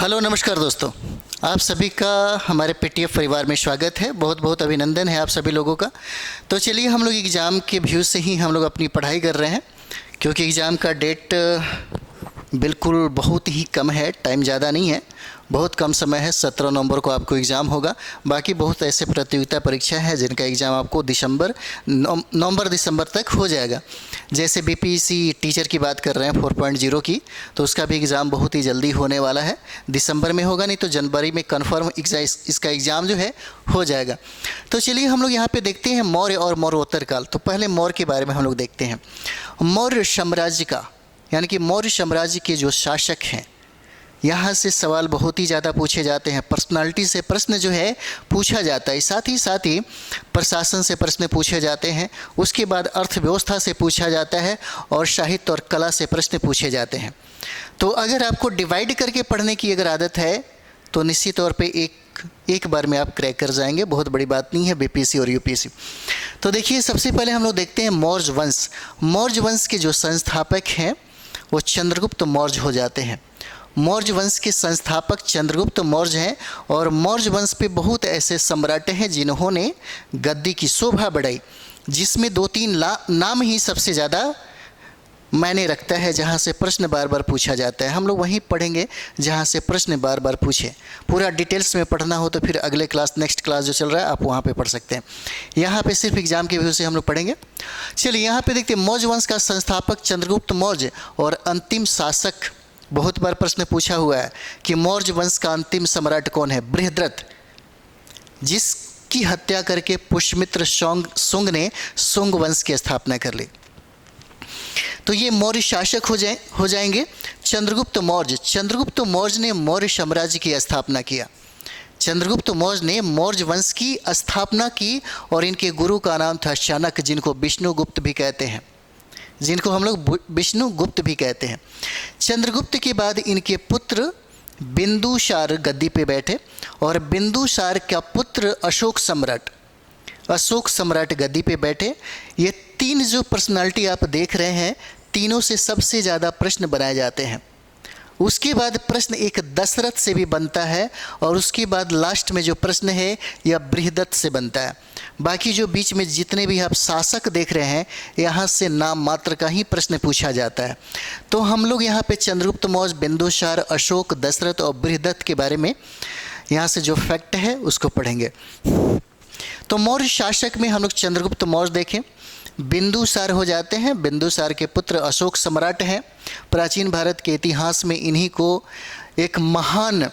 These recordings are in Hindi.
हेलो नमस्कार दोस्तों, आप सभी का हमारे पीटीएफ परिवार में स्वागत है। बहुत बहुत अभिनंदन है आप सभी लोगों का। तो चलिए हम लोग एग्ज़ाम के व्यू से ही हम लोग अपनी पढ़ाई कर रहे हैं, क्योंकि एग्ज़ाम का डेट बिल्कुल बहुत ही कम है, टाइम ज़्यादा नहीं है, बहुत कम समय है। 17 नवंबर को आपको एग्ज़ाम होगा। बाकी बहुत ऐसे प्रतियोगिता परीक्षा है जिनका एग्ज़ाम आपको नवंबर दिसंबर तक हो जाएगा। जैसे बीपीएससी टीचर की बात कर रहे हैं 4.0 की, तो उसका भी एग्ज़ाम बहुत ही जल्दी होने वाला है। दिसंबर में होगा, नहीं तो जनवरी में कन्फर्म इसका एग्ज़ाम जो है हो जाएगा। तो चलिए हम लोग यहाँ पे देखते हैं मौर्य और मौर्योत्तर काल। तो पहले मौर्य के बारे में हम लोग देखते हैं। मौर्य साम्राज्य का, यानी कि मौर्य साम्राज्य के जो शासक हैं, यहाँ से सवाल बहुत ही ज़्यादा पूछे जाते हैं। पर्सनालिटी से प्रश्न जो है पूछा जाता है, साथ ही प्रशासन से प्रश्न पूछे जाते हैं। उसके बाद अर्थव्यवस्था से पूछा जाता है और साहित्य और कला से प्रश्न पूछे जाते हैं। तो अगर आपको डिवाइड करके पढ़ने की अगर आदत है तो निश्चित तौर पे एक बार में आप क्रैक कर जाएंगे। बहुत बड़ी बात नहीं है बीपीएससी और यूपीएससी। तो देखिए, सबसे पहले हम लोग देखते हैं मौर्य वंश। मौर्य वंश के जो संस्थापक हैं वो चंद्रगुप्त मौर्य हो जाते हैं। मौर्य वंश के संस्थापक चंद्रगुप्त मौर्य हैं और मौर्य वंश पे बहुत ऐसे सम्राट हैं जिन्होंने गद्दी की शोभा बढ़ाई, जिसमें 2-3 नाम ही सबसे ज़्यादा मायने रखता है, जहाँ से प्रश्न बार बार पूछा जाता है। हम लोग वहीं पढ़ेंगे जहाँ से प्रश्न बार बार पूछे। पूरा डिटेल्स में पढ़ना हो तो फिर अगले क्लास, नेक्स्ट क्लास जो चल रहा है, आप वहाँ पे पढ़ सकते हैं। यहाँ पे सिर्फ एग्जाम के व्यू से हम लोग पढ़ेंगे। चलिए यहाँ पे देखते हैं मौर्य वंश का संस्थापक चंद्रगुप्त मौर्य और अंतिम शासक। बहुत बार प्रश्न पूछा हुआ है कि मौर्य वंश का अंतिम सम्राट कौन है? बृहद्रथ, जिसकी हत्या करके पुष्यमित्र शुंग ने शुंग वंश की स्थापना कर ली। तो ये मौर्य शासक हो जाएंगे। चंद्रगुप्त मौर्य। चंद्रगुप्त मौर्य ने मौर्य साम्राज्य की स्थापना किया। चंद्रगुप्त मौर्य ने मौर्य वंश की स्थापना की और इनके गुरु का नाम था चाणक्य, जिनको विष्णुगुप्त भी कहते हैं, जिनको हम लोग विष्णुगुप्त भी कहते हैं। चंद्रगुप्त के बाद इनके पुत्र बिंदुसार गद्दी पे बैठे और बिंदुसार का पुत्र अशोक सम्राट गद्दी पे बैठे। ये 3 जो पर्सनालिटी आप देख रहे हैं, तीनों से सबसे ज़्यादा प्रश्न बनाए जाते हैं। उसके बाद प्रश्न एक दशरथ से भी बनता है और उसके बाद लास्ट में जो प्रश्न है यह बृहदत्त से बनता है। बाकी जो बीच में जितने भी आप शासक देख रहे हैं, यहाँ से नाम मात्र का ही प्रश्न पूछा जाता है। तो हम लोग यहाँ पे चंद्रगुप्त मौर्य, बिंदुसार, अशोक, दशरथ और बृहदत्त के बारे में यहाँ से जो फैक्ट है उसको पढ़ेंगे। तो मौर्य शासक में हम लोग चंद्रगुप्त मौर्य देखें। बिंदुसार हो जाते हैं। बिंदुसार के पुत्र अशोक सम्राट हैं। प्राचीन भारत के इतिहास में इन्हीं को एक महान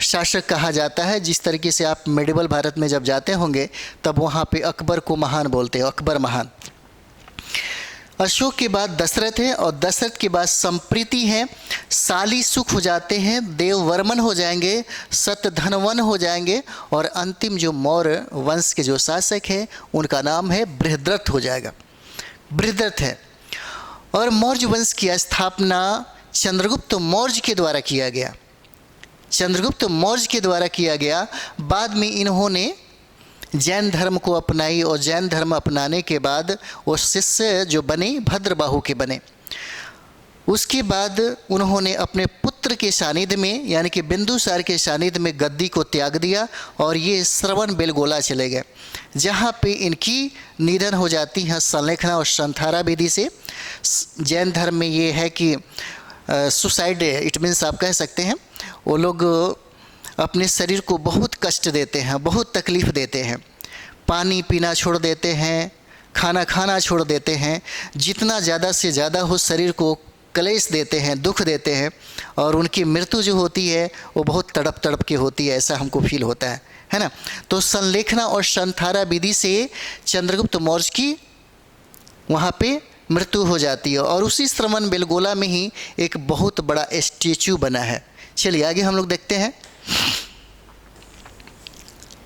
शासक कहा जाता है। जिस तरीके से आप मेडिवल भारत में जब जाते होंगे तब वहाँ पे अकबर को महान बोलते हैं, अकबर महान। अशोक के बाद दशरथ है और दशरथ के बाद संप्रीति है। साली सुख हो जाते हैं, देववर्मन हो जाएंगे, सतधनवन हो जाएंगे और अंतिम जो मौर्य वंश के जो शासक हैं उनका नाम है बृहद्रथ हो जाएगा। बृहद्रथ है। और मौर्य वंश की स्थापना चंद्रगुप्त मौर्य के द्वारा किया गया। चंद्रगुप्त मौर्य के द्वारा किया गया। बाद में इन्होंने जैन धर्म को अपनाई और जैन धर्म अपनाने के बाद वो शिष्य जो बने भद्रबाहु के बने। उसके बाद उन्होंने अपने पुत्र के सानिध्य में, यानी कि बिंदुसार के सानिध्य में गद्दी को त्याग दिया और ये श्रवण बेलगोला चले गए, जहाँ पे इनकी निधन हो जाती है संलेखना और संथारा विधि से। जैन धर्म में ये है कि सुसाइड, इट मीन्स आप कह सकते हैं वो लोग अपने शरीर को बहुत कष्ट देते हैं, बहुत तकलीफ़ देते हैं। पानी पीना छोड़ देते हैं, खाना खाना छोड़ देते हैं। जितना ज़्यादा से ज़्यादा हो शरीर को क्लेश देते हैं, दुख देते हैं और उनकी मृत्यु जो होती है वो बहुत तड़प तड़प के होती है, ऐसा हमको फील होता है ना। तो संलेखना और संथारा विधि से चंद्रगुप्त मौर्य की वहाँ पे मृत्यु हो जाती है और उसी श्रवण बेलगोला में ही एक बहुत बड़ा स्टैचू बना है। चलिए आगे हम लोग देखते हैं।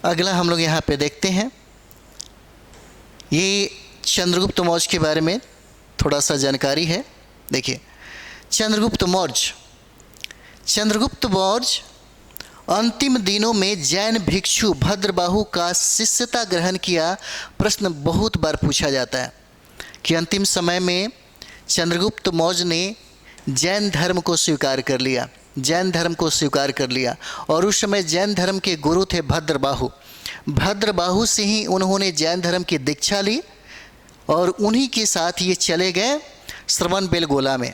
अगला हम लोग यहाँ पे देखते हैं, ये चंद्रगुप्त मौर्य के बारे में थोड़ा सा जानकारी है। देखिए, चंद्रगुप्त मौर्य अंतिम दिनों में जैन भिक्षु भद्रबाहु का शिष्यता ग्रहण किया। प्रश्न बहुत बार पूछा जाता है कि अंतिम समय में चंद्रगुप्त मौर्य ने जैन धर्म को स्वीकार कर लिया। जैन धर्म को स्वीकार कर लिया। और उस समय जैन धर्म के गुरु थे भद्रबाहु। भद्रबाहु से ही उन्होंने जैन धर्म की दीक्षा ली और उन्हीं के साथ ये चले गए श्रवण बेलगोला में,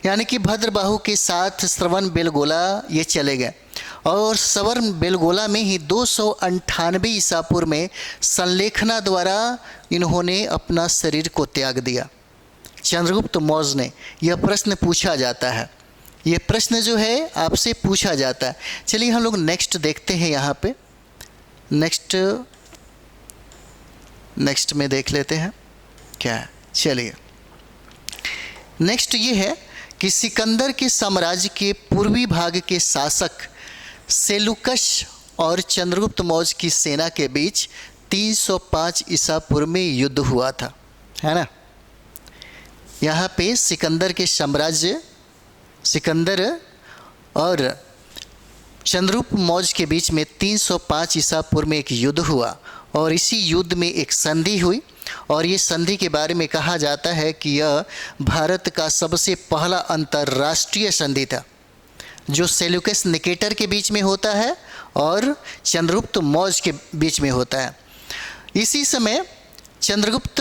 यानी कि भद्रबाहु के साथ श्रवण बेलगोला ये चले गए। और श्रवण बेलगोला में ही 298 ईसा पूर्व में संलेखना द्वारा इन्होंने अपना शरीर को त्याग दिया। चंद्रगुप्त मौर्य ने यह प्रश्न पूछा जाता है, यह प्रश्न जो है आपसे पूछा जाता है। चलिए हम लोग नेक्स्ट देखते हैं। यहाँ पे नेक्स्ट में देख लेते हैं क्या है। चलिए नेक्स्ट ये है कि सिकंदर के साम्राज्य के पूर्वी भाग के शासक सेलुकस और चंद्रगुप्त मौर्य की सेना के बीच 305 ईसा पूर्व में युद्ध हुआ था, है ना। यहाँ पे सिकंदर के साम्राज्य, सिकंदर और चंद्रगुप्त मौर्य के बीच में 305 ईसा पूर्व में एक युद्ध हुआ और इसी युद्ध में एक संधि हुई। और ये संधि के बारे में कहा जाता है कि यह भारत का सबसे पहला अंतर्राष्ट्रीय संधि था, जो सेल्यूकस निकेटर के बीच में होता है और चंद्रगुप्त मौर्य के बीच में होता है। इसी समय चंद्रगुप्त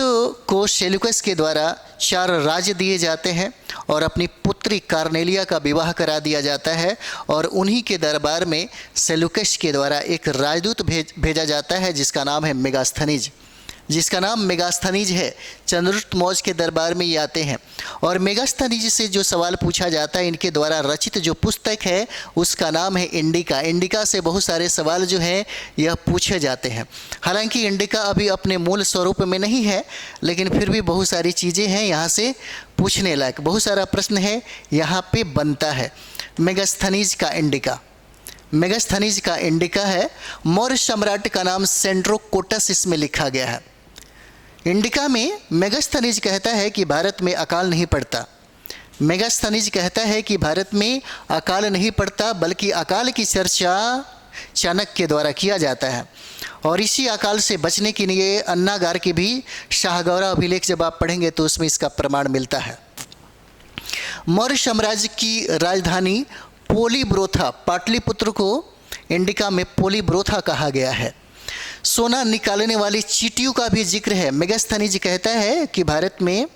को सेल्यूकस के द्वारा 4 राज्य दिए जाते हैं और अपनी पुत्री कार्नेलिया का विवाह करा दिया जाता है और उन्हीं के दरबार में सेल्यूकस के द्वारा एक राजदूत भेजा जाता है जिसका नाम है मेगास्थनीज, जिसका नाम मेगास्थनीज है। चंद्रगुप्त मौर्य के दरबार में ये आते हैं और मेगास्थनीज से जो सवाल पूछा जाता है, इनके द्वारा रचित जो पुस्तक है उसका नाम है इंडिका। इंडिका से बहुत सारे सवाल जो हैं यह पूछे जाते हैं। हालांकि इंडिका अभी अपने मूल स्वरूप में नहीं है, लेकिन फिर भी बहुत सारी चीज़ें हैं यहाँ से पूछने लायक, बहुत सारा प्रश्न है यहाँ पे बनता है। मेगास्थनीज का इंडिका, मेगास्थनीज का इंडिका है। मौर्य सम्राट का नाम सेंड्रोकोटस इसमें लिखा गया है। इंडिका में मेगास्थनीज कहता है कि भारत में अकाल नहीं पड़ता। मेगास्थनीज कहता है कि भारत में अकाल नहीं पड़ता, बल्कि अकाल की चर्चा चाणक्य के द्वारा किया जाता है और इसी अकाल से बचने के लिए अन्नागार के भी शाहगौरा अभिलेख जब आप पढ़ेंगे तो उसमें इसका प्रमाण मिलता है। मौर्य साम्राज्य की राजधानी पोलीब्रोथा, पाटलिपुत्र को इंडिका में पोलीब्रोथा कहा गया है। सोना निकालने वाली चींटियों का भी जिक्र है। मेगास्थनीज कहता है कि भारत में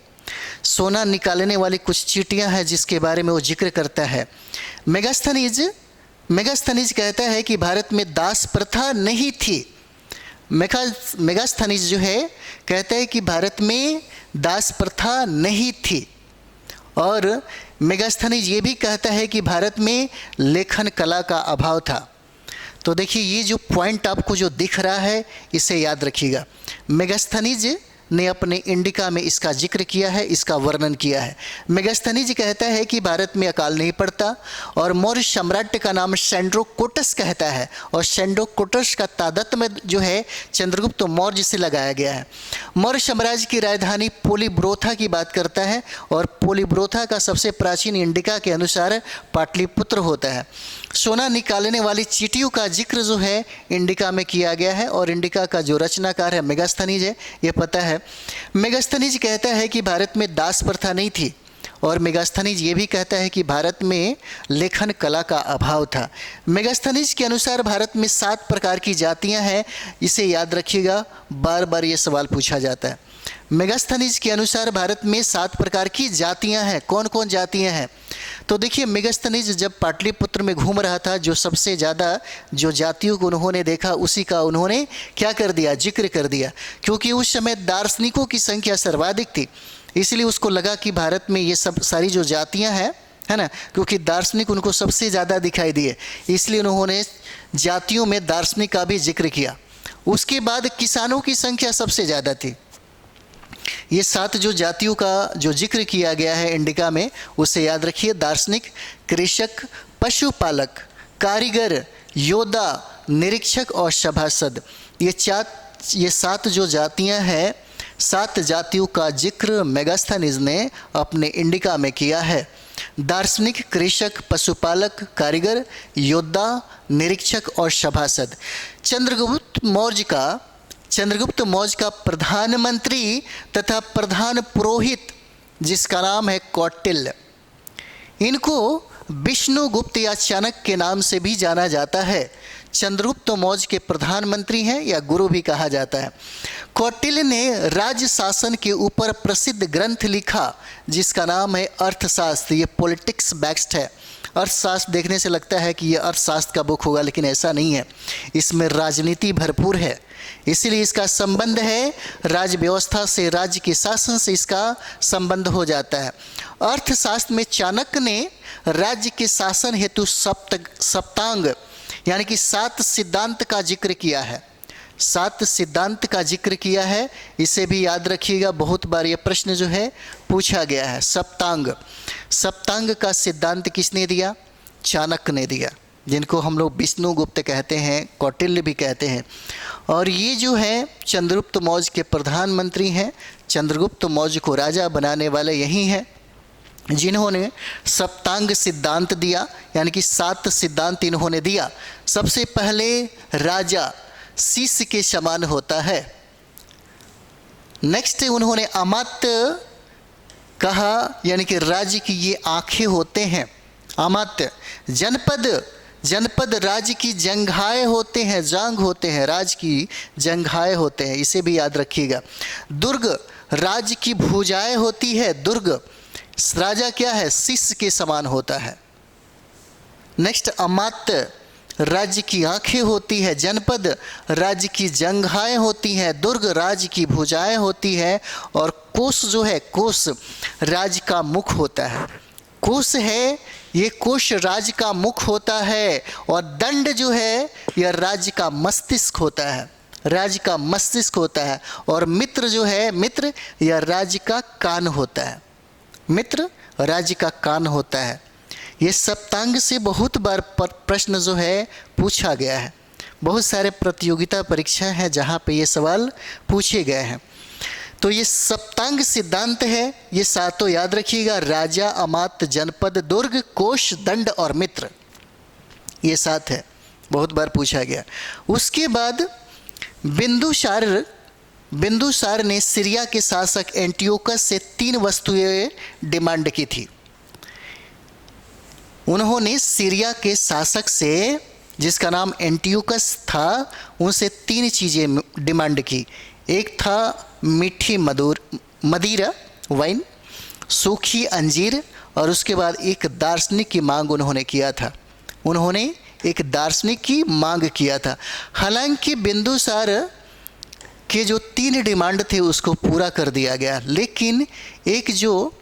सोना निकालने वाली कुछ चींटियां हैं जिसके बारे में वो जिक्र करता है। मेगास्थनीज कहता है कि भारत में दास प्रथा नहीं थी। मेगास्थनीज जो है कहता है कि भारत में दास प्रथा नहीं थी और मेगास्थनीज ये भी कहता है कि भारत में लेखन कला का अभाव था। तो देखिए ये जो पॉइंट आपको जो दिख रहा है इसे याद रखिएगा। मेगास्थनीज ने अपने इंडिका में इसका जिक्र किया है, इसका वर्णन किया है। मेगास्थनीज कहता है कि भारत में अकाल नहीं पड़ता और मौर्य सम्राट का नाम सेंड्रोकोटस कहता है और सेंड्रोकोटस का तादात्म्य जो है चंद्रगुप्त मौर्य से लगाया गया है। मौर्य साम्राज्य की राजधानी पोलीब्रोथा की बात करता है और पोलीब्रोथा का सबसे प्राचीन इंडिका के अनुसार पाटलिपुत्र होता है। सोना निकालने वाली चींटियों का जिक्र जो है इंडिका में किया गया है और इंडिका का जो रचनाकार है मेगास्थनीज है, ये पता है। मेगास्थनीज कहता है कि भारत में दास प्रथा नहीं थी और मेगास्थनीज ये भी कहता है कि भारत में लेखन कला का अभाव था। मेगास्थनीज के अनुसार भारत में 7 प्रकार की जातियां हैं, इसे याद रखिएगा, बार बार ये सवाल पूछा जाता है। मेगास्थनीज के अनुसार भारत में 7 प्रकार की जातियां हैं। कौन कौन जातियां हैं? तो देखिए मेगास्थनीज जब पाटलिपुत्र में घूम रहा था, जो सबसे ज़्यादा जो जातियों को उन्होंने देखा उसी का उन्होंने क्या कर दिया, जिक्र कर दिया, क्योंकि उस समय दार्शनिकों की संख्या सर्वाधिक थी। इसलिए उसको लगा कि भारत में ये सब सारी जो जातियां हैं, है ना, क्योंकि दार्शनिक उनको सबसे ज़्यादा दिखाई दिए, इसलिए उन्होंने जातियों में दार्शनिक का भी जिक्र किया। उसके बाद किसानों की संख्या सबसे ज़्यादा थी। ये 7 जो जातियों का जो जिक्र किया गया है इंडिका में, उसे याद रखिए, दार्शनिक, कृषक, पशुपालक, कारीगर, योद्धा, निरीक्षक और सभासद। ये 7 जो जातियां हैं, 7 जातियों का जिक्र मेगास्थनीज ने अपने इंडिका में किया है। दार्शनिक, कृषक, पशुपालक, कारीगर, योद्धा, निरीक्षक और सभासद। चंद्रगुप्त मौर्य का प्रधानमंत्री तथा प्रधान पुरोहित जिसका नाम है कौटिल्य, इनको विष्णुगुप्त या चाणक्य के नाम से भी जाना जाता है। चंद्रगुप्त मौर्य के प्रधानमंत्री हैं या गुरु भी कहा जाता है। कौटिल्य ने राज्य शासन के ऊपर प्रसिद्ध ग्रंथ लिखा जिसका नाम है अर्थशास्त्र। ये पॉलिटिक्स बेस्ड है। अर्थशास्त्र देखने से लगता है कि ये अर्थशास्त्र का बुक होगा, लेकिन ऐसा नहीं है। इसमें राजनीति भरपूर है, इसीलिए इसका संबंध है राज्य व्यवस्था से, राज्य के शासन से इसका संबंध हो जाता है। अर्थशास्त्र में चाणक्य ने राज्य के शासन हेतु सप्तांग यानी कि 7 सिद्धांत का जिक्र किया है। 7 सिद्धांत का जिक्र किया है, इसे भी याद रखिएगा, बहुत बार ये प्रश्न जो है पूछा गया है। सप्तांग का सिद्धांत किसने दिया? चाणक्य ने दिया, जिनको हम लोग विष्णुगुप्त कहते हैं, कौटिल्य भी कहते हैं। और ये जो है चंद्रगुप्त मौर्य के प्रधानमंत्री हैं। चंद्रगुप्त मौर्य को राजा बनाने वाले यही हैं जिन्होंने सप्तांग सिद्धांत दिया, यानी कि 7 सिद्धांत इन्होंने दिया। सबसे पहले राजा शिष्य के समान होता है। नेक्स्ट उन्होंने अमात्य कहा, यानी कि राज्य की ये आंखें होते हैं, अमात्य। जनपद राज्य की जंघाएं होते हैं, जांग होते हैं, राज्य की जंघाएं होते हैं, इसे भी याद रखिएगा। दुर्ग राज्य की भुजाएं होती है, दुर्ग राजा क्या है? शिष्य के समान होता है। नेक्स्ट अमात्य राज्य की आंखें होती है, जनपद राज्य की जंघाएं होती हैं, दुर्ग राज्य की भुजाएं होती है, और कोष जो है, कोष राज्य का मुख होता है। कोष है, ये कोष राज्य का मुख होता है, और दंड जो है यह राज्य का मस्तिष्क होता है, राज्य का मस्तिष्क होता है। और मित्र जो है, मित्र यह राज्य का कान होता है, मित्र राज्य का कान होता है। ये सप्तांग से बहुत बार प्रश्न जो है पूछा गया है। बहुत सारे प्रतियोगिता परीक्षा है जहाँ पे ये सवाल पूछे गए हैं। तो ये सप्तांग सिद्धांत है, ये 7 याद रखिएगा, राजा, अमात्य, जनपद, दुर्ग, कोष, दंड और मित्र, ये 7 है, बहुत बार पूछा गया। उसके बाद बिंदुसार ने सीरिया के शासक एंटियोकस से 3 वस्तुएं डिमांड की थी। उन्होंने सीरिया के शासक से, जिसका नाम एंटियोकस था, उनसे 3 चीज़ें डिमांड की। एक था मीठी मदिरा, वाइन, सूखी अंजीर, और उसके बाद एक दार्शनिक की मांग उन्होंने किया था। उन्होंने एक दार्शनिक की मांग किया था। हालांकि बिंदुसार के जो 3 डिमांड थे उसको पूरा कर दिया गया, लेकिन एक जो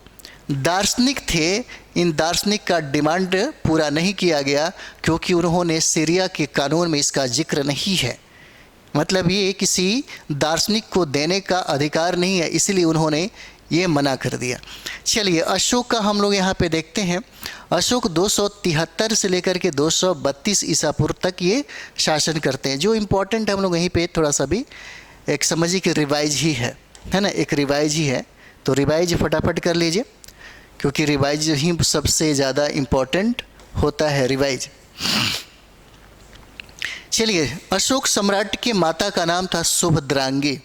दार्शनिक थे, इन दार्शनिक का डिमांड पूरा नहीं किया गया, क्योंकि उन्होंने सीरिया के कानून में इसका जिक्र नहीं है। मतलब ये किसी दार्शनिक को देने का अधिकार नहीं है, इसलिए उन्होंने ये मना कर दिया। चलिए अशोक का हम लोग यहाँ पे देखते हैं। अशोक 273 से लेकर के 232 ईसा पूर्व तक ये शासन करते हैं। जो इम्पोर्टेंट हम लोग यहीं पे थोड़ा सा भी एक समझिए कि रिवाइज ही है ना, एक रिवाइज ही है। तो रिवाइज फटाफट कर लीजिए, क्योंकि रिवाइज ही सबसे ज़्यादा इम्पोर्टेंट होता है, रिवाइज। चलिए, अशोक सम्राट के माता का नाम था सुभद्रांगी।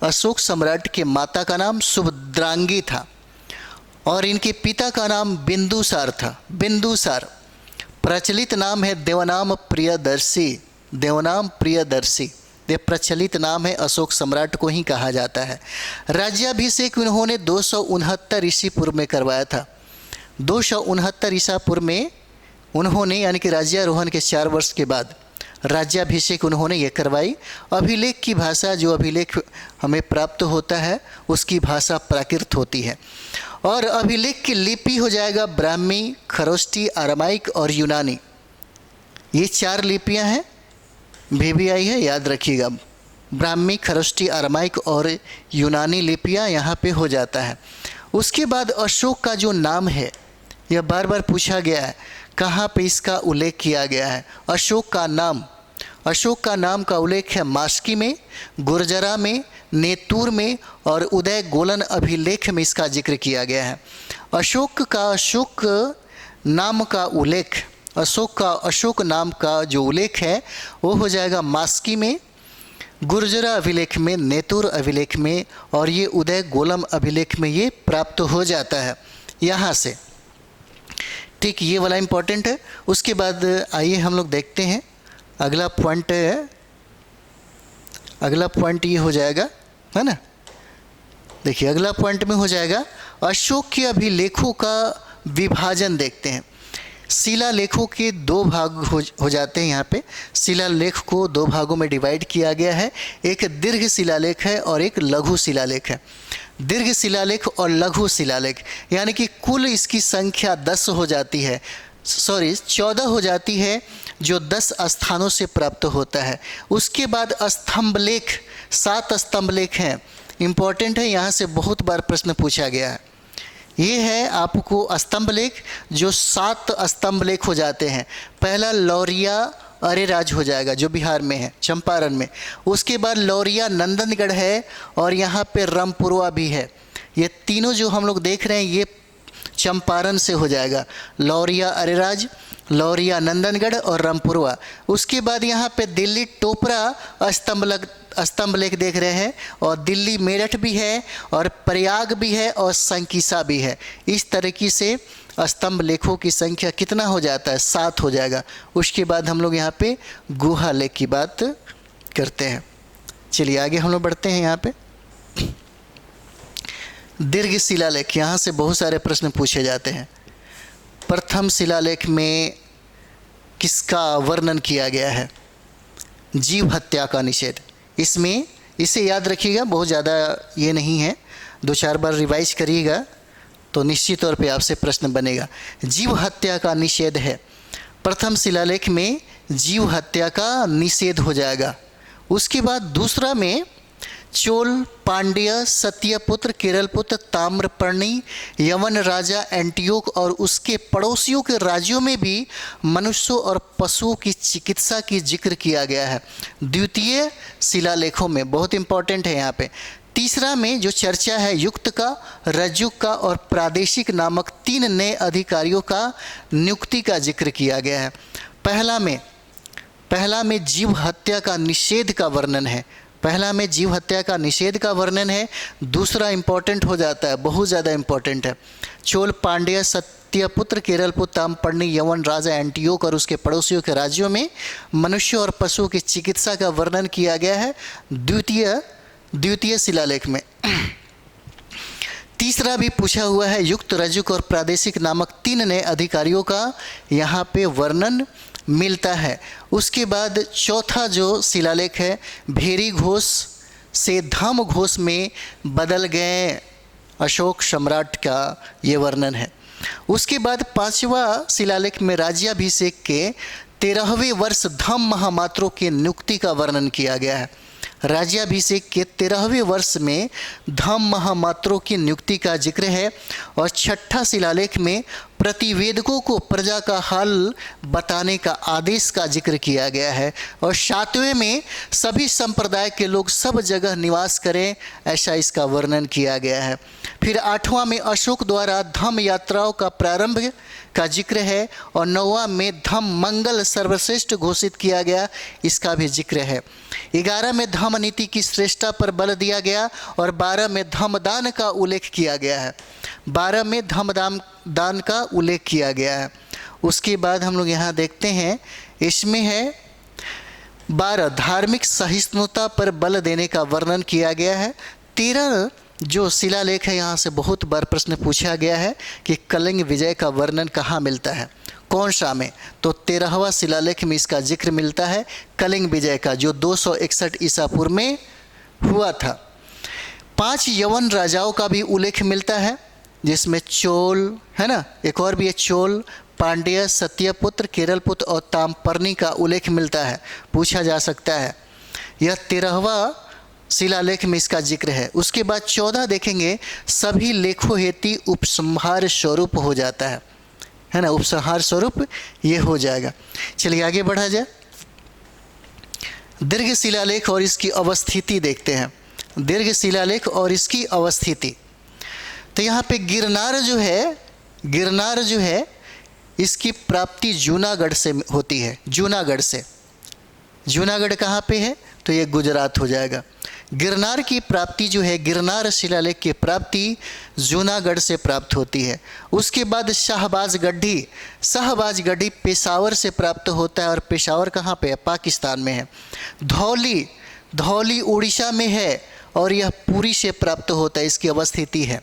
अशोक सम्राट के माता का नाम सुभद्रांगी था, और इनके पिता का नाम बिंदुसार था। बिंदुसार प्रचलित नाम है देवनाम प्रियदर्शी। देवनाम प्रियदर्शी ये प्रचलित नाम है, अशोक सम्राट को ही कहा जाता है। राज्याभिषेक उन्होंने 269 ईसा पूर्व में करवाया था। 269 ईसा पूर्व में उन्होंने, यानी कि राज्यारोहण के 4 वर्ष के बाद राज्याभिषेक उन्होंने ये करवाई। अभिलेख की भाषा, जो अभिलेख हमें प्राप्त होता है उसकी भाषा प्राकृत होती है, और अभिलेख की लिपि हो जाएगा ब्राह्मी, खरोष्टी, अरामाइक और यूनानी। ये 4 लिपियां हैं, VBI है, याद रखिएगा। ब्राह्मी, खरोष्टी, अरामाइक और यूनानी लिपियां यहाँ पे हो जाता है। उसके बाद अशोक का जो नाम है, यह बार बार पूछा गया है, कहाँ पे इसका उल्लेख किया गया है। अशोक का नाम का उल्लेख है मास्की में, गुर्जरा में, नेतूर में और उदय गोलन अभिलेख में इसका जिक्र किया गया है। अशोक नाम का उल्लेख, अशोक नाम का जो उल्लेख है वो हो जाएगा मास्की में, गुर्जरा अभिलेख में, नेतूर अभिलेख में, और ये उदय गोलम अभिलेख में ये प्राप्त हो जाता है। यहाँ से ठीक, ये वाला इम्पोर्टेंट है। उसके बाद आइए हम लोग देखते हैं अगला पॉइंट है। अगला पॉइंट ये हो जाएगा, है ना। देखिए अगला पॉइंट में हो जाएगा अशोक के अभिलेखों का विभाजन देखते हैं। शिलालेखों के दो भाग हो जाते हैं। यहाँ पे शिलालेख को दो भागों में डिवाइड किया गया है। एक दीर्घ शिलालेख है और एक लघु शिलालेख है। दीर्घ शिलालेख और लघु शिलालेख यानी कि कुल इसकी संख्या 10 हो जाती है, 14 हो जाती है, जो 10 स्थानों से प्राप्त होता है। उसके बाद स्तंभलेख, 7 स्तंभलेख हैं। इम्पॉर्टेंट है, यहाँ से बहुत बार प्रश्न पूछा गया है। ये है आपको स्तंभलेख, जो 7 स्तंभलेख हो जाते हैं। पहला लौरिया अरेराज हो जाएगा, जो बिहार में है, चंपारण में। उसके बाद लौरिया नंदनगढ़ है और यहाँ पे रामपुरवा भी है। ये तीनों जो हम लोग देख रहे हैं ये चंपारण से हो जाएगा। लौरिया अरेराज, लौरिया नंदनगढ़ और रामपुरवा। उसके बाद यहाँ पे दिल्ली टोपरा स्तंभलेख देख रहे हैं, और दिल्ली मेरठ भी है और प्रयाग भी है और संकीसा भी है। इस तरीके से स्तंभ लेखों की संख्या कितना हो जाता है, 7 हो जाएगा। उसके बाद हम लोग यहाँ पे गुहा लेख की बात करते हैं। चलिए आगे हम लोग बढ़ते हैं। यहाँ पे दीर्घ शिलालेख, यहाँ से बहुत सारे प्रश्न पूछे जाते हैं। प्रथम शिलालेख में किसका वर्णन किया गया है? जीव हत्या का निषेध। इसमें इसे याद रखिएगा, बहुत ज़्यादा ये नहीं है, 2-4 बार रिवाइज करिएगा तो निश्चित तौर पे आपसे प्रश्न बनेगा। जीव हत्या का निषेध है। प्रथम शिलालेख में जीव हत्या का निषेध हो जाएगा। उसके बाद दूसरा में चोल, पांड्य, सत्यपुत्र, केरलपुत्र, ताम्रपर्णी, यवन राजा एंटियोक और उसके पड़ोसियों के राज्यों में भी मनुष्यों और पशुओं की चिकित्सा की जिक्र किया गया है। द्वितीय शिलालेखों में बहुत इंपॉर्टेंट है यहाँ पे। तीसरा में जो चर्चा है युक्त का, रज्जुक का और प्रादेशिक नामक 3 नए अधिकारियों का नियुक्ति का जिक्र किया गया है। पहला में जीव हत्या का निषेध का वर्णन है। पहला में जीव हत्या का निषेध का वर्णन है। दूसरा इंपॉर्टेंट हो जाता है, बहुत ज़्यादा इंपॉर्टेंट है। चोल, पांड्य, सत्यपुत्र, केरलपुत्र, ताम्रपर्णी, यवन राजा एंटियोक और उसके पड़ोसियों के राज्यों में मनुष्य और पशुओं की चिकित्सा का वर्णन किया गया है द्वितीय शिलालेख में। तीसरा भी पूछा हुआ है, युक्त, रज्जुक और प्रादेशिक नामक 3 नए अधिकारियों का यहाँ पे वर्णन मिलता है। उसके बाद चौथा जो शिलालेख है, भेरी घोष से धम घोष में बदल गए अशोक सम्राट का ये वर्णन है। उसके बाद 5वां शिलालेख में राज्याभिषेक के 13वें वर्ष धम महामात्रों के नियुक्ति का वर्णन किया गया है। राज्याभिषेक के 13वें वर्ष में धम महामात्रों की नियुक्ति का जिक्र है। और 6ठा शिलालेख में प्रतिवेदकों को प्रजा का हाल बताने का आदेश का जिक्र किया गया है। और 7वें में सभी संप्रदाय के लोग सब जगह निवास करें, ऐसा इसका वर्णन किया गया है। फिर 8वां में अशोक द्वारा धम यात्राओं का प्रारंभ का जिक्र है। और 9वां में धम मंगल सर्वश्रेष्ठ घोषित किया गया, इसका भी जिक्र है। 11 में धम नीति की श्रेष्ठता पर बल दिया गया। और 12 में धमदान का उल्लेख किया गया है। 12 में धमदान का उल्लेख किया गया है। उसके बाद हम लोग यहाँ देखते हैं, इसमें है 12 धार्मिक सहिष्णुता पर बल देने का वर्णन किया गया है। 13 जो शिलालेख है, यहाँ से बहुत बार प्रश्न पूछा गया है कि कलिंग विजय का वर्णन कहाँ मिलता है, कौन सा में? तो 13वां शिलालेख में इसका जिक्र मिलता है, कलिंग विजय का, जो 261 ईसा पूर्व में हुआ था। 5 यवन राजाओं का भी उल्लेख मिलता है, जिसमें चोल है ना, एक और भी है, चोल, पांड्य, सत्यपुत्र, केरलपुत्र और ताम्रपर्णी का उल्लेख मिलता है, पूछा जा सकता है। यह 13वां शिलालेख में इसका जिक्र है। उसके बाद 14 देखेंगे, सभी लेखों हेतु उपसंहार स्वरूप हो जाता है ना, उपसंहार स्वरूप ये हो जाएगा। चलिए आगे बढ़ा जाए। दीर्घ शिलालेख और इसकी अवस्थिति देखते हैं। दीर्घ शिलालेख और इसकी अवस्थिति, तो यहाँ पे गिरनार जो है इसकी प्राप्ति जूनागढ़ से होती है। जूनागढ़ कहाँ पे है? तो ये गुजरात हो जाएगा। गिरनार की प्राप्ति जो है, गिरनार शिलालेख की प्राप्ति जूनागढ़ से प्राप्त होती है। उसके बाद शाहबाज गढ़ी, शाहबाज गढ़ी पेशावर से प्राप्त होता है, और पेशावर कहाँ पे है? पाकिस्तान में है। धौली, धौली उड़ीसा में है और यह पुरी से प्राप्त होता है, इसकी अवस्थिति है।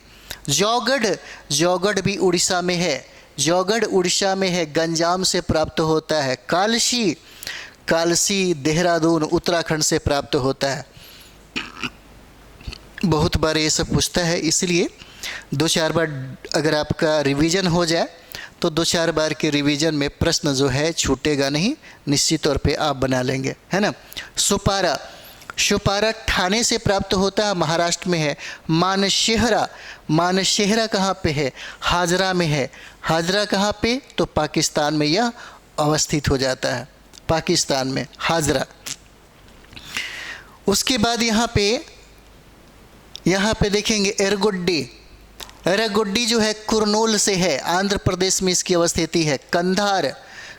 जौगढ़, जौगढ़ भी उड़ीसा में है, जौगढ़ उड़ीसा में है, गंजाम से प्राप्त होता है। कालसी, कालसी देहरादून उत्तराखंड से प्राप्त होता है। बहुत बार ये सब पूछता है, इसलिए 2-4 बार अगर आपका रिवीजन हो जाए तो 2-4 बार के रिवीजन में प्रश्न जो है छूटेगा नहीं, निश्चित तौर पे आप बना लेंगे, है ना। सुपारा, सुपारा ठाणे से प्राप्त होता है, महाराष्ट्र में है। मानशेहरा, मानशेहरा कहाँ पे है? हाजरा में है। हाजरा कहाँ पे? तो पाकिस्तान में यह अवस्थित हो जाता है, पाकिस्तान में हाजरा। उसके बाद यहाँ पे देखेंगे एरगोड्डी, एरगोड्डी जो है कुरनूल से है, आंध्र प्रदेश में इसकी अवस्थिति है। कंधार,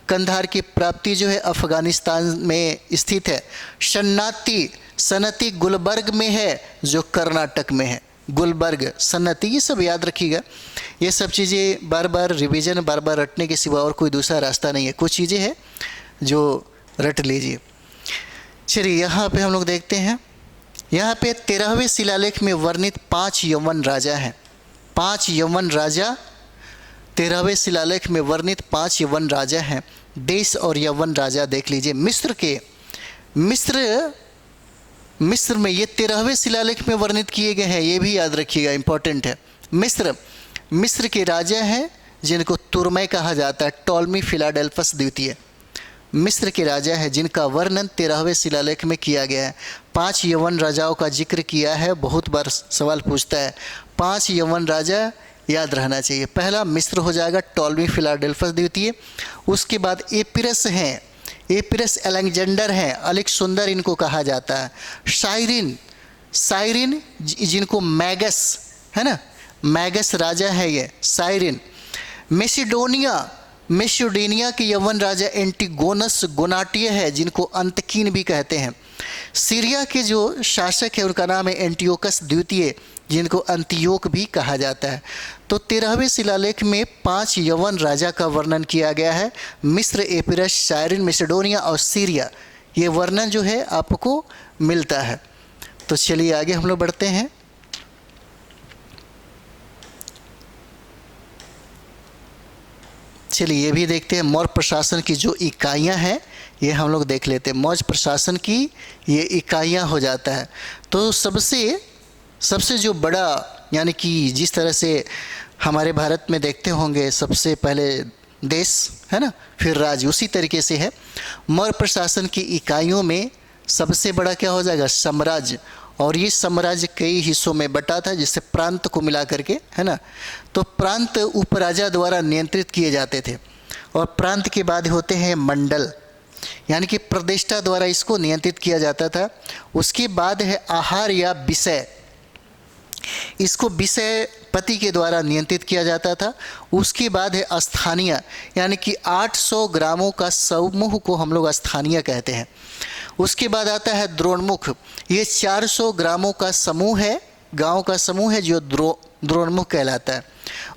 कंधार की प्राप्ति जो है अफगानिस्तान में स्थित है। सन्नाती, सन्नती गुलबर्ग में है जो कर्नाटक में है। गुलबर्ग, सन्नती, ये सब याद रखिएगा। ये सब चीज़ें बार बार रिवीजन, बार बार रटने के सिवा और कोई दूसरा रास्ता नहीं है। कुछ चीज़ें हैं जो रट लीजिए। चलिए यहाँ पे हम लोग देखते हैं, यहाँ पे 13वें शिलालेख में वर्णित 5 यवन राजा हैं। 5 यवन राजा, 13वें शिलालेख में वर्णित 5 यवन राजा हैं। देश और यवन राजा देख लीजिए। मिस्र के, मिस्र में ये 13वें शिलालेख में वर्णित किए गए हैं, ये भी याद रखिएगा, इंपॉर्टेंट है। मिस्र के राजा हैं जिनको तुर्मै कहा जाता है, टॉलमी फिलाडेल्फस द्वितीय मिस्र के राजा है जिनका वर्णन 13वें शिलालेख में किया गया है। 5 यवन राजाओं का जिक्र किया है, बहुत बार सवाल पूछता है। 5 यवन राजा याद रहना चाहिए। पहला मिस्र हो जाएगा, टॉलमी फिलाडेल्फस द्वितीय। उसके बाद एपिरस हैं, एपिरस अलेक्जेंडर हैं, अलेक्जेंडर इनको कहा जाता है। साइरिन, साइरिन जिनको मैगस, है ना, मैगस राजा है ये साइरिन। मेसिडोनिया, मेसिडोनिया के यवन राजा एंटीगोनस गोनाटिय है जिनको अंतकीन भी कहते हैं। सीरिया के जो शासक है उनका नाम है एंटियोकस द्वितीय जिनको अंतियोक भी कहा जाता है। तो 13वें शिलालेख में 5 यवन राजा का वर्णन किया गया है। मिस्र, एपिरस, साइरिन, मेसिडोनिया और सीरिया, ये वर्णन जो है आपको मिलता है। तो चलिए आगे हम लोग बढ़ते हैं। चलिए ये भी देखते हैं। मौर्य प्रशासन की जो इकाइयां हैं ये हम लोग देख लेते हैं। मौर्य प्रशासन की ये इकाइयां हो जाता है। तो सबसे जो बड़ा, यानी कि जिस तरह से हमारे भारत में देखते होंगे सबसे पहले देश, है ना, फिर राज्य, उसी तरीके से है मौर्य प्रशासन की इकाइयों में सबसे बड़ा क्या हो जाएगा? साम्राज्य। और ये साम्राज्य कई हिस्सों में बटा था, जिससे प्रांत को मिला करके, है ना। तो प्रांत उपराजा द्वारा नियंत्रित किए जाते थे, और प्रांत के बाद होते हैं मंडल, यानी कि प्रदेष्टा द्वारा इसको नियंत्रित किया जाता था। उसके बाद है आहार या विषय, इसको विषय पति के द्वारा नियंत्रित किया जाता था। उसके बाद है स्थानीय, यानी कि 800 ग्रामों का समूह को हम लोग स्थानीय कहते हैं। उसके बाद आता है द्रोणमुख, ये 400 ग्रामों का समूह है, गांव का समूह है जो द्रोणमुख कहलाता है।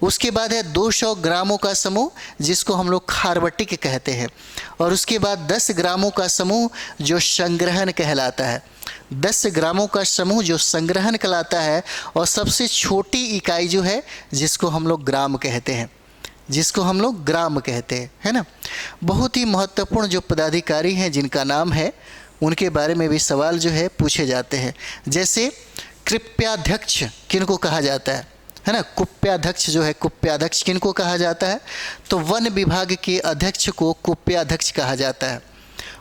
उसके बाद है 200 ग्रामों का समूह जिसको हम लोग खारवटिक कहते हैं। और उसके बाद 10 ग्रामों का समूह जो संग्रहण कहलाता है, 10 ग्रामों का समूह जो संग्रहण कहलाता है। और सबसे छोटी इकाई जो है जिसको हम लोग ग्राम कहते हैं, जिसको हम लोग ग्राम कहते हैं, है ना। बहुत ही महत्वपूर्ण जो पदाधिकारी हैं जिनका नाम है, उनके बारे में भी सवाल जो है पूछे जाते हैं। जैसे कृप्याध्यक्ष किनको कहा जाता है ना, कुप्याध्यक्ष जो है, कुप्याध्यक्ष किनको कहा जाता है? तो वन विभाग के अध्यक्ष को कुप्याध्यक्ष कहा जाता है।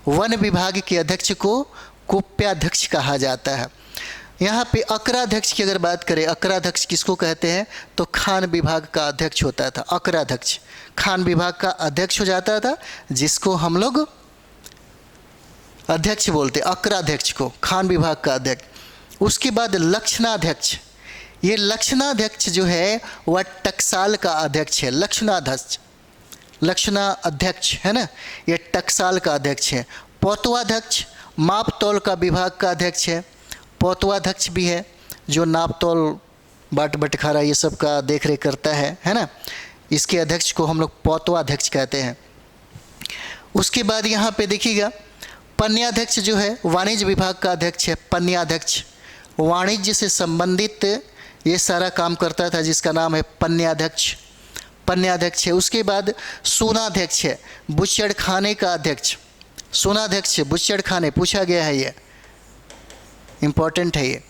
वन विभाग के अध्यक्ष को कुप्याध्यक्ष कहा जाता है। यहाँ पे अकराध्यक्ष की अगर बात करें, अकराध्यक्ष किसको कहते हैं? तो खान विभाग का अध्यक्ष होता था अकराध्यक्ष, खान विभाग का अध्यक्ष हो जाता था, जिसको हम लोग अध्यक्ष बोलते, अकराध्यक्ष को, खान विभाग का अध्यक्ष। उसके बाद लक्षणाध्यक्ष, ये लक्षणाध्यक्ष जो है वह टकसाल का अध्यक्ष है। लक्षणाध्यक्ष, लक्षणाध्यक्ष है ना, ये टकसाल का अध्यक्ष है। पौतवाध्यक्ष माप तौल का विभाग का अध्यक्ष है। पौतवाध्यक्ष भी है जो नाप तौल बाट बटखारा ये सब का देख रेख करता है ना। इसके अध्यक्ष को हम लोग पौतवाध्यक्ष कहते हैं। उसके बाद यहाँ पे देखिएगा पन्याध्यक्ष जो है वाणिज्य विभाग का अध्यक्ष है। पन्याध्यक्ष वाणिज्य से संबंधित ये सारा काम करता था, जिसका नाम है पन्याध्यक्ष। पन्याध्यक्ष है। उसके बाद सोनाध्यक्ष है, बुच्चड़ खाने का अध्यक्ष। सोनाध्यक्ष बुच्चड़ खाने, पूछा गया है, ये इम्पोर्टेंट है। ये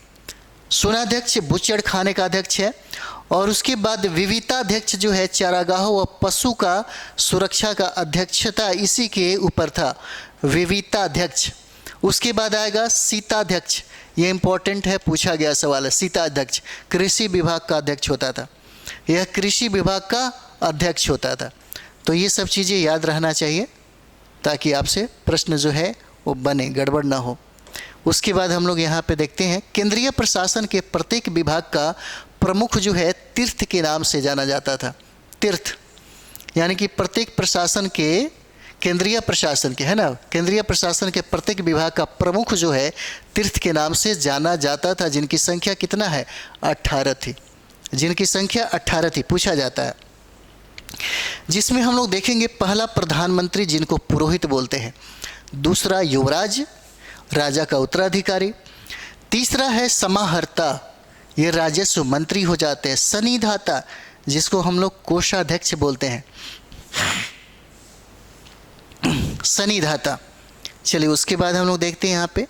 सोनाध्यक्ष बुच्चड़ खाने का अध्यक्ष है। और उसके बाद विविताध्यक्ष जो है चारागाहों व पशु का सुरक्षा का अध्यक्षता इसी के ऊपर था, विविताध्यक्ष। उसके बाद आएगा सीताध्यक्ष, ये इम्पोर्टेंट है, पूछा गया सवाल है। सीताध्यक्ष कृषि विभाग का अध्यक्ष होता था, यह कृषि विभाग का अध्यक्ष होता था। तो ये सब चीज़ें याद रहना चाहिए ताकि आपसे प्रश्न जो है वो बने, गड़बड़ ना हो। उसके बाद हम लोग यहाँ पे देखते हैं केंद्रीय प्रशासन के प्रत्येक विभाग का प्रमुख जो है तीर्थ के नाम से जाना जाता था। तीर्थ यानी कि प्रत्येक प्रशासन के, केंद्रीय प्रशासन के, है ना, केंद्रीय प्रशासन के प्रत्येक विभाग का प्रमुख जो है तीर्थ के नाम से जाना जाता था, जिनकी संख्या कितना है, 18 थी। जिनकी संख्या 18 थी, पूछा जाता है। जिसमें हम लोग देखेंगे पहला प्रधानमंत्री जिनको पुरोहित बोलते हैं, दूसरा युवराज राजा का उत्तराधिकारी, तीसरा है समाहर्ता, ये राजस्व मंत्री हो जाते हैं। सनिधाता जिसको हम लोग कोषाध्यक्ष बोलते हैं, सनिधाता। चलिए उसके बाद हम लोग देखते हैं यहाँ पे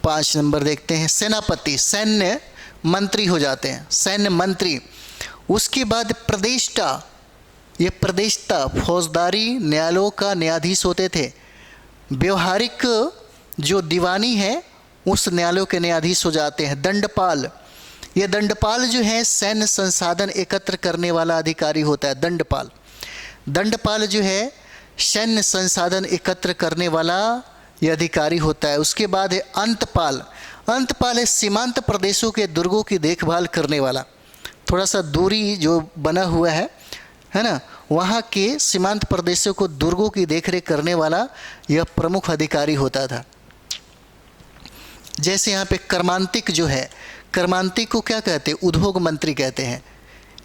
5 नंबर देखते हैं सेनापति, सैन्य मंत्री हो जाते हैं, सैन्य मंत्री। उसके बाद प्रदेष्टा, ये प्रदेष्टा फौजदारी न्यायालयों का न्यायाधीश होते थे। व्यवहारिक जो दीवानी है उस न्यायालयों के न्यायाधीश हो जाते हैं। दंडपाल, ये दंडपाल जो है सैन्य संसाधन एकत्र करने वाला अधिकारी होता है। दंडपाल, दंडपाल जो है सैन्य संसाधन एकत्र करने वाला ये अधिकारी होता है। उसके बाद है अंतपाल, अंतपाल है सीमांत प्रदेशों के दुर्गों की देखभाल करने वाला। थोड़ा सा दूरी जो बना हुआ है ना, वहाँ के सीमांत प्रदेशों को दुर्गों की देखरेख करने वाला यह प्रमुख अधिकारी होता था। जैसे यहाँ पे कर्मांतिक जो है, कर्मांतिक को क्या कहते हैं, उद्योग मंत्री कहते हैं।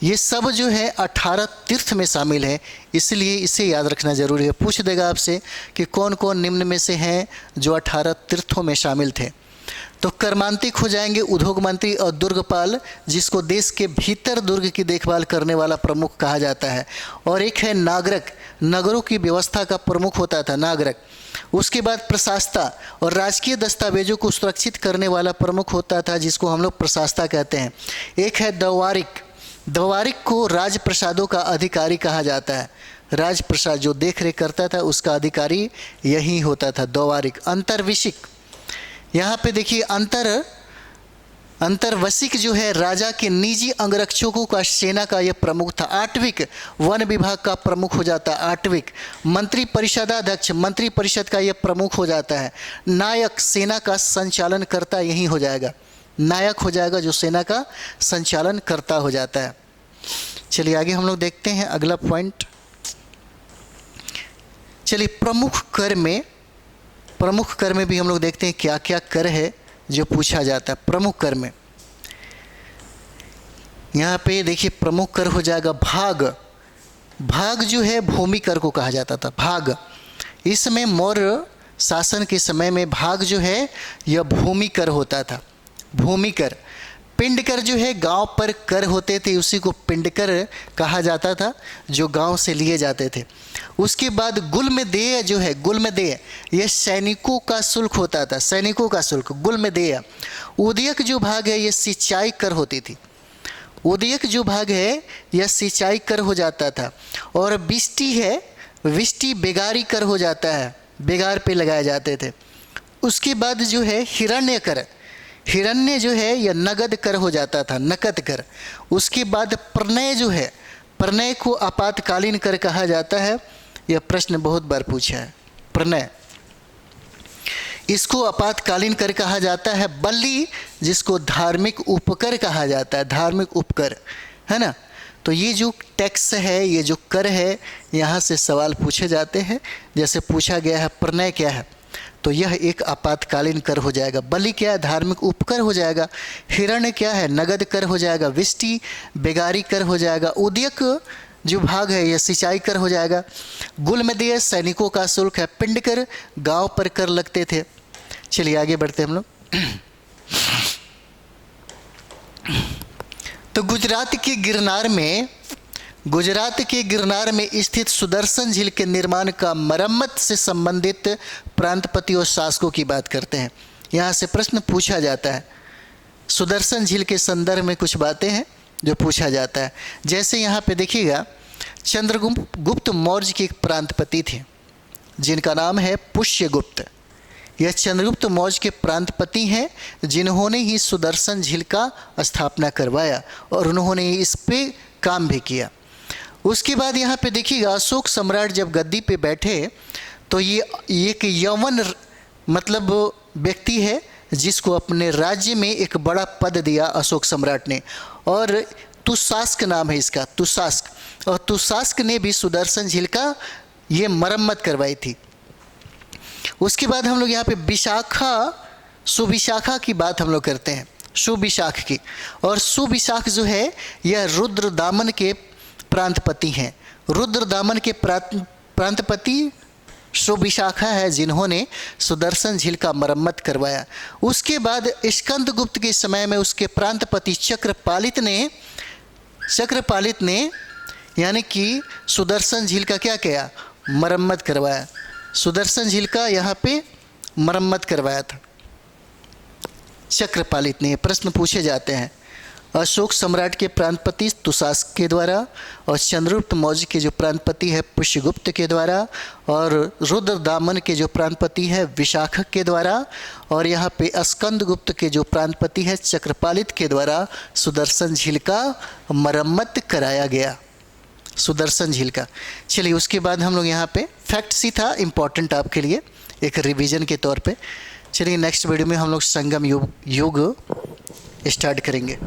ये सब जो है 18 तीर्थ में शामिल है, इसलिए इसे याद रखना जरूरी है। पूछ देगा आपसे कि कौन कौन निम्न में से हैं जो 18 तीर्थों में शामिल थे। तो कर्मांतिक हो जाएंगे उद्योग मंत्री और दुर्गपाल, जिसको देश के भीतर दुर्ग की देखभाल करने वाला प्रमुख कहा जाता है। और एक है नागरिक, नगरों की व्यवस्था का प्रमुख होता था नागरिक। उसके बाद प्रशासता और राजकीय दस्तावेजों को सुरक्षित करने वाला प्रमुख होता था, जिसको हम लोग प्रशासता कहते हैं। एक है दवारिक, दवारिक को राजप्रसादों का अधिकारी कहा जाता है। राजप्रसाद जो देख रेख करता था उसका अधिकारी यही होता था, दवारिक। अंतर्विशिक, यहाँ पे देखिए अंतर्वसिक जो है राजा के निजी अंगरक्षकों का सेना का यह प्रमुख था। आठविक वन विभाग का प्रमुख हो जाता है। आठविक मंत्री परिषदाध्यक्ष, मंत्री परिषद का यह प्रमुख हो जाता है। नायक सेना का संचालन करता यही हो जाएगा, नायक हो जाएगा जो सेना का संचालन करता हो जाता है। चलिए आगे हम लोग देखते हैं अगला पॉइंट। चलिए प्रमुख कर में भी हम लोग देखते हैं क्या क्या कर है जो पूछा जाता है। प्रमुख कर में यहाँ पे देखिए प्रमुख कर हो जाएगा भाग। भाग जो है भूमि कर को कहा जाता था, भाग। इस समय मौर्य शासन के समय में भाग जो है यह भूमि कर होता था, भूमि कर। पिंड कर जो है गांव पर कर होते थे, उसी को पिंड कर कहा जाता था, जो गांव से लिए जाते थे। उसके बाद गुल्मदेय जो है, गुल्मदेय यह सैनिकों का शुल्क होता था, सैनिकों का शुल्क, गुल्मदेय। उदयक जो भाग है यह सिंचाई कर होती थी, उदयक जो भाग है यह सिंचाई कर हो जाता था। और बिष्टी है, विष्टि बेगारी कर हो जाता है, बेगार पे लगाए जाते थे। उसके बाद जो है हिरण्य कर, हिरण्य जो है यह नगद कर हो जाता था, नकद कर। उसके बाद प्रणय जो है, प्रणय को आपातकालीन कर कहा जाता है। यह प्रश्न बहुत बार पूछा है, प्रणय, इसको आपातकालीन कर कहा जाता है। बल्ली जिसको धार्मिक उपकर कहा जाता है, धार्मिक उपकर, है ना। तो ये जो टैक्स है, ये जो कर है, यहाँ से सवाल पूछे जाते हैं। जैसे पूछा गया है प्रणय क्या है, तो यह एक आपातकालीन कर हो जाएगा। बलि क्या है? धार्मिक उपकर हो जाएगा। हिरण्य क्या है? नगद कर हो जाएगा। विष्टि बेगारी कर हो जाएगा। उदयक जो भाग है यह सिंचाई कर हो जाएगा। गुलमदेय सैनिकों का शुल्क है। पिंड कर गांव पर कर लगते थे। चलिए आगे बढ़ते हम लोग। तो गुजरात के गिरनार में स्थित सुदर्शन झील के निर्माण का मरम्मत से संबंधित प्रांतपति और शासकों की बात करते हैं। यहाँ से प्रश्न पूछा जाता है। सुदर्शन झील के संदर्भ में कुछ बातें हैं जो पूछा जाता है। जैसे यहाँ पे देखिएगा, चंद्रगुप्त मौर्य के एक प्रांतपति थे जिनका नाम है पुष्यगुप्त। यह चंद्रगुप्त मौर्य के प्रांतपति हैं जिन्होंने ही सुदर्शन झील का स्थापना करवाया और उन्होंने इस पे काम भी किया। उसके बाद यहाँ पे देखिएगा, अशोक सम्राट जब गद्दी पे बैठे तो ये एक यवन मतलब व्यक्ति है जिसको अपने राज्य में एक बड़ा पद दिया अशोक सम्राट ने, और तुशास्क नाम है इसका, तुशास्क। और तुशास्क ने भी सुदर्शन झील का ये मरम्मत करवाई थी। उसके बाद हम लोग यहाँ पे सुविशाखा की बात हम लोग करते हैं, सुविशाख की। और सुविशाख जो है यह रुद्रदामन के प्रांतपति हैं। रुद्रदामन के प्रांतपति सुविशाखा है जिन्होंने सुदर्शन झील का मरम्मत करवाया। उसके बाद स्कंदगुप्त के समय में उसके प्रांतपति चक्रपालित ने यानी कि सुदर्शन झील का क्या किया? मरम्मत करवाया। सुदर्शन झील का यहाँ पे मरम्मत करवाया था चक्रपालित ने। प्रश्न पूछे जाते हैं अशोक सम्राट के प्रांतपति तुशास्क के द्वारा, और चंद्रगुप्त मौर्य के जो प्रांतपति है पुष्यगुप्त के द्वारा, और रुद्रदामन के जो प्रांतपति है विशाखक के द्वारा, और यहाँ पे स्कंदगुप्त के जो प्रांतपति है चक्रपालित के द्वारा सुदर्शन झील का मरम्मत कराया गया, सुदर्शन झील का। चलिए उसके बाद हम लोग यहाँ पे फैक्ट्स ही था इम्पॉर्टेंट आपके लिए एक रिवीजन के तौर पे। चलिए नेक्स्ट वीडियो में हम लोग संगम युग स्टार्ट करेंगे।